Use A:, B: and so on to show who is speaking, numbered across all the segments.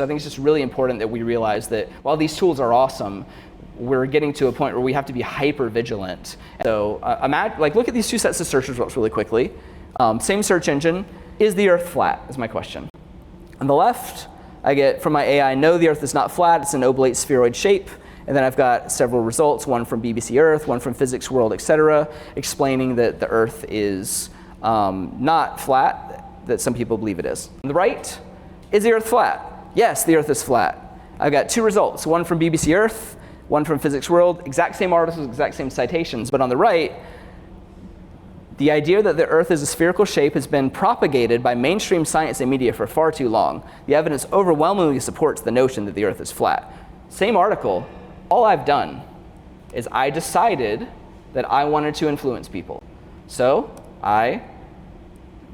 A: I think it's just really important that we realize that while these tools are awesome, we're getting to a point where we have to be hyper-vigilant. So look at these two sets of search results really quickly. Same search engine. Is the Earth flat is my question. On the left, I get from my AI, no, the Earth is not flat. It's an oblate spheroid shape. And then I've got several results, one from BBC Earth, one from Physics World, et cetera, explaining that the Earth is not flat, that some people believe it is. On the right, is the Earth flat? Yes, the Earth is flat. I've got two results, one from BBC Earth, one from Physics World, exact same articles, exact same citations. But on the right, the idea that the Earth is a spherical shape has been propagated by mainstream science and media for far too long. The evidence overwhelmingly supports the notion that the Earth is flat. Same article, all I've done is I decided that I wanted to influence people. So I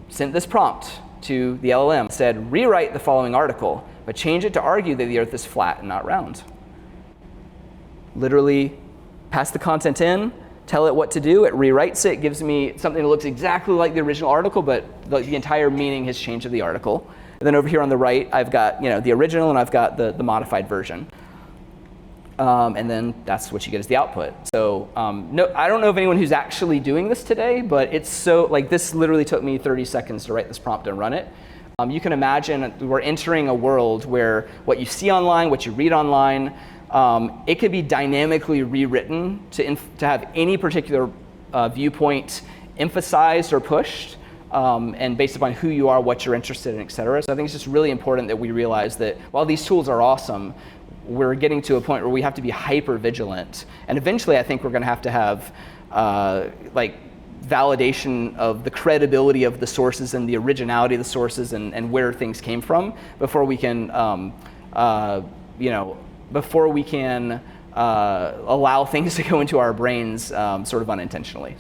A: sent this prompt to the LLM, said, rewrite the following article, but change it to argue that the Earth is flat and not round. Literally pass the content in, tell it what to do, it rewrites it, gives me something that looks exactly like the original article, but the entire meaning has changed of the article. And then over here on the right, I've got the original and I've got the modified version. And then that's what you get as the output. So no, I don't know of anyone who's actually doing this today, but it's so, this literally took me 30 seconds to write this prompt and run it. You can imagine we're entering a world where what you see online, what you read online, it could be dynamically rewritten to have any particular viewpoint emphasized or pushed, and based upon who you are, what you're interested in, et cetera. So I think it's just really important that we realize that while these tools are awesome, we're getting to a point where we have to be hyper-vigilant. And eventually, I think we're going to have validation of the credibility of the sources and the originality of the sources and where things came from before we can, allow things to go into our brains sort of unintentionally.